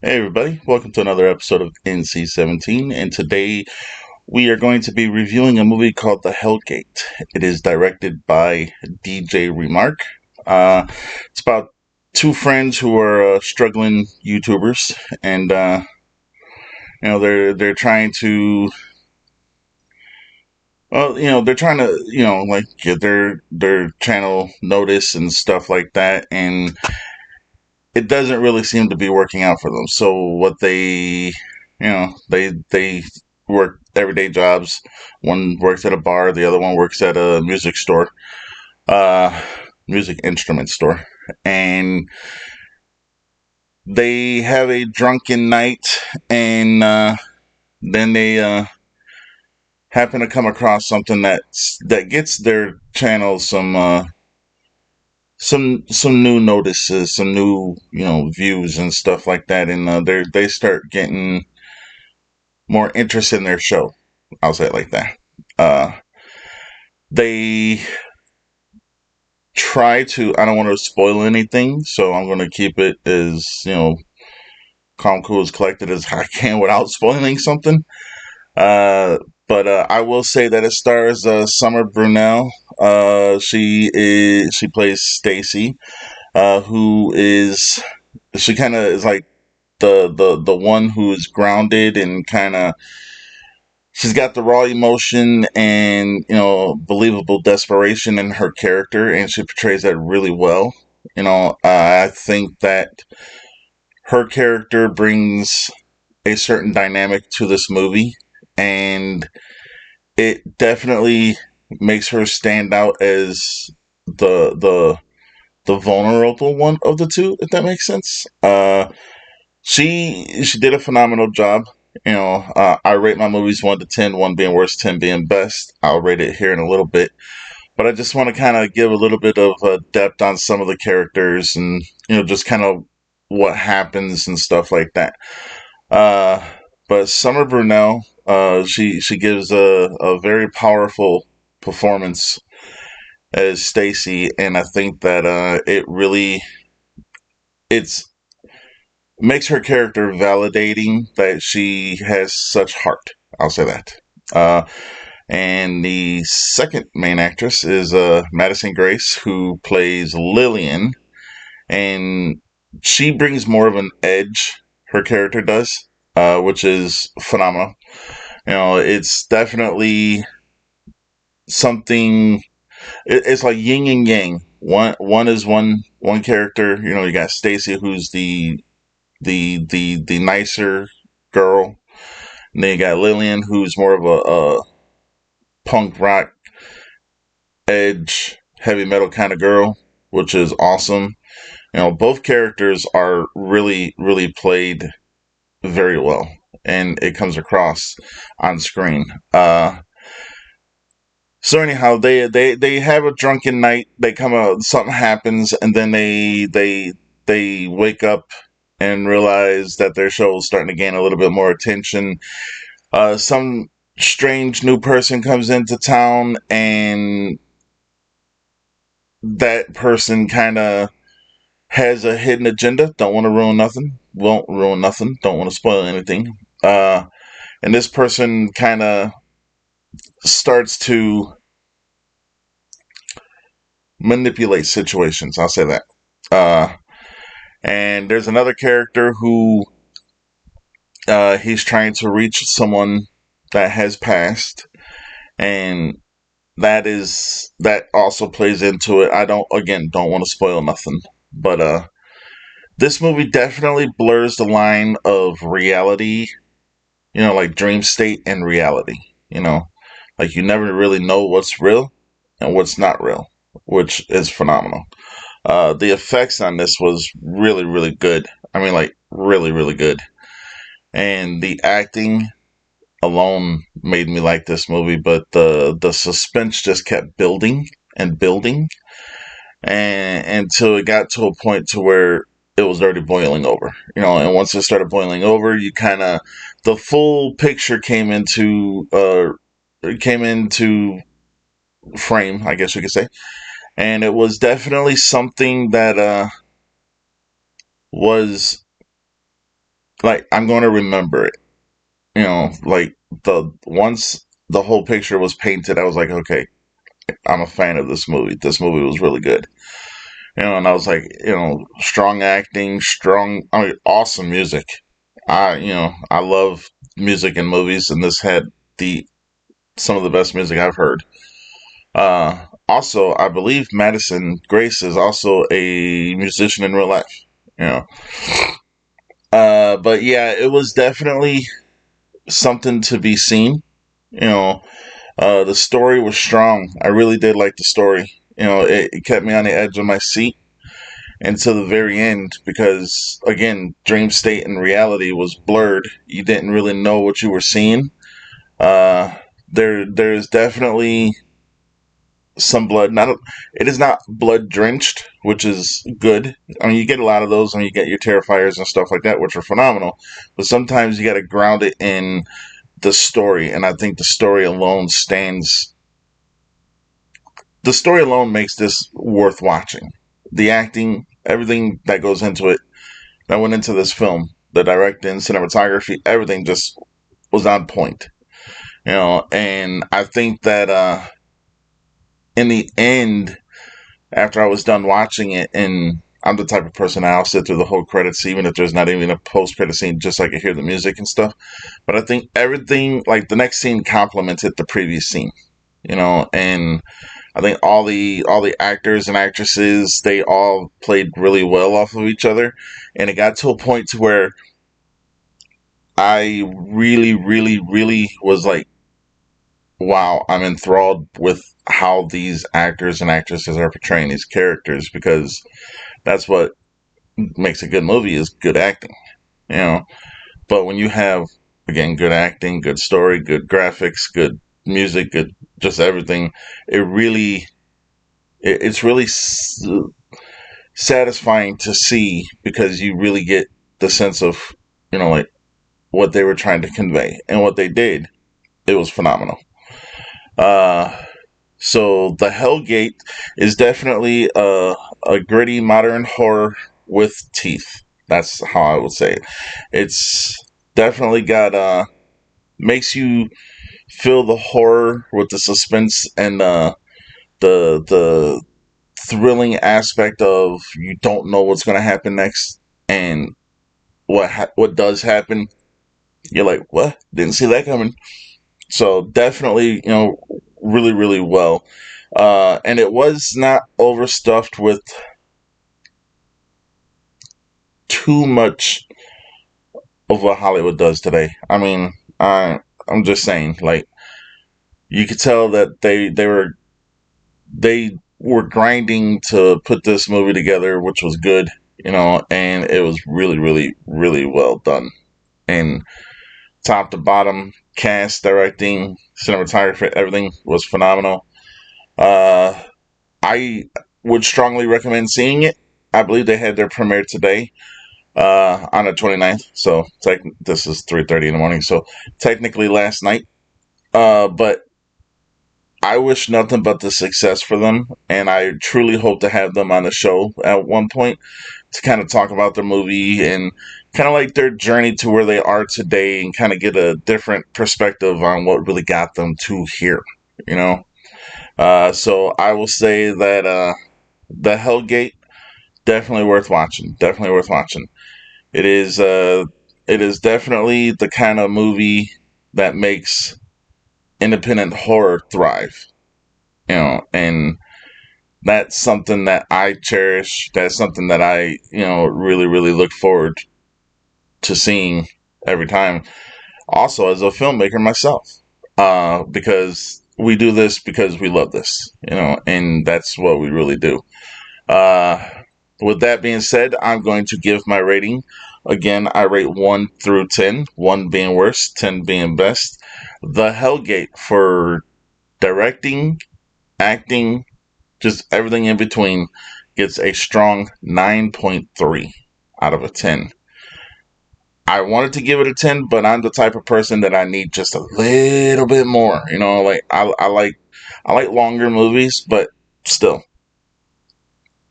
Hey everybody, welcome to another episode of NC-17, and today we are going to be reviewing a movie called The Hellgate. It is directed by DJ Remark. Uh, it's about two friends who are struggling YouTubers, and they're trying to, they're trying to, like get their channel notice and stuff like that, and it doesn't really seem to be working out for them. So what they work everyday jobs. One works at a bar, the other one works at a music store, uh, music instrument store, and they have a drunken night, and then they happen to come across something that gets their channel some new notices, some new views and stuff like that, and they start getting more interest in their show. I'll say it like that. Uh, they try to. I don't want to spoil anything, so I'm going to keep it as calm, cool, as collected as I can without spoiling something. Uh, but I will say that it stars Summer Brunel. She plays Stacy, who is she kind of is like the one who is grounded and kind of she's got the raw emotion and believable desperation in her character, and she portrays that really well. I think that her character brings a certain dynamic to this movie, and it definitely makes her stand out as the the vulnerable one of the two, if that makes sense. She did a phenomenal job. I rate my movies 1 to 10, one being worst, 10 being best. I'll rate it here in a little bit, but I just want to kind of give a little bit of depth on some of the characters and just kind of what happens and stuff like that. Uh, but Summer Brunel, she gives a very powerful performance as Stacy, and I think that it's makes her character validating that she has such heart. I'll say that. Uh, and the second main actress is Madison Grace, who plays Lillian, and she brings more of an edge. Her character does, which is phenomenal. It's definitely something. It's like yin and yang. One is one character. You got Stacy, who's the nicer girl. And then you got Lillian, who's more of a punk rock, edge, heavy metal kind of girl, which is awesome. Both characters are really, really played very well, and it comes across on screen. So anyhow, they have a drunken night. They come out, something happens, and then they wake up and realize that their show is starting to gain a little bit more attention. Some strange new person comes into town, and that person kind of has a hidden agenda. Don't want to ruin nothing. Won't ruin nothing. Don't want to spoil anything. And this person kind of starts to manipulate situations. I'll say that. Uh, and there's another character who he's trying to reach someone that has passed, and that also plays into it. I don't want to spoil nothing, but this movie definitely blurs the line of reality, like dream state and reality. Like you never really know what's real and what's not real, which is phenomenal. The effects on this was really, really good. I mean, like really, really good. And the acting alone made me like this movie, but the suspense just kept building and building, and until it got to a point to where it was already boiling over. And once it started boiling over, you kind of the full picture came into frame, I guess you could say, and it was definitely something that was like I'm going to remember it. Like the once the whole picture was painted, I was like, okay, I'm a fan of this movie. This movie was really good. And I was like, strong acting, I mean, awesome music. I love music in movies, and this had the some of the best music I've heard. Also, I believe Madison Grace is also a musician in real life. You know, but yeah, it was definitely something to be seen. You know, the story was strong. I really did like the story. It kept me on the edge of my seat until the very end because, again, dream state and reality was blurred. You didn't really know what you were seeing. Uh, there's definitely some blood. Not it is not blood drenched, which is good. I mean, you get a lot of those when you get your Terrifiers and stuff like that, which are phenomenal. But sometimes you got to ground it in the story, and I think the story alone stands. The story alone makes this worth watching. The acting, everything that goes into it, that went into this film, the directing, cinematography, everything just was on point. And I think that in the end, after I was done watching it, and I'm the type of person I'll sit through the whole credits, even if there's not even a post credit scene, just so I can hear the music and stuff. But I think everything, like the next scene, complemented the previous scene. And I think all the actors and actresses, they all played really well off of each other, and it got to a point to where I really, really, really was like, wow, I'm enthralled with how these actors and actresses are portraying these characters because that's what makes a good movie is good acting, you know. But when you have again good acting, good story, good graphics, good music, good just everything, it's really satisfying to see because you really get the sense of like what they were trying to convey and what they did. It was phenomenal. Uh, So the Hellgate is definitely a gritty modern horror with teeth. That's how I would say it. It's definitely got makes you feel the horror with the suspense and the thrilling aspect of you don't know what's going to happen next, and what does happen, you're like, what? Didn't see that coming. So definitely, really, really well. And it was not overstuffed with too much of what Hollywood does today. I mean, I'm just saying, like you could tell that they were grinding to put this movie together, which was good, and it was really, really, really well done. And top to bottom, cast, directing, cinematography, everything was phenomenal. Uh, I would strongly recommend seeing it. I believe they had their premiere today on the 29th. So this is 3:30 in the morning. So technically last night. But I wish nothing but the success for them, and I truly hope to have them on the show at one point to kind of talk about their movie and kind of like their journey to where they are today, and kind of get a different perspective on what really got them to here. You know. So I will say that the Hellgate definitely worth watching. Definitely worth watching. It is it is definitely the kind of movie that makes independent horror thrive. And that's something that I cherish. That's something that I, really, really look forward to seeing every time. Also, as a filmmaker myself, because we do this because we love this, and that's what we really do. Uh, with that being said, I'm going to give my rating. Again, I rate 1 through 10, 1 being worst, 10 being best. The Hellgate for directing, acting, just everything in between gets a strong 9.3 out of a 10. I wanted to give it a 10, but I'm the type of person that I need just a little bit more. Like I like longer movies, but still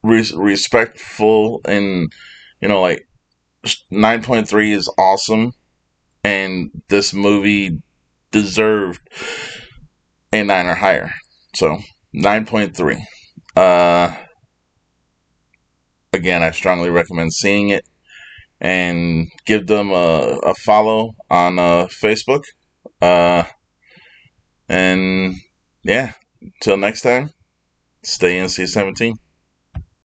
respectful and like 9.3 is awesome, and this movie deserved a 9 or higher. So 9.3. Uh, Again, I strongly recommend seeing it, and give them a follow on Facebook. Uh, and yeah, until next time, stay NC-17.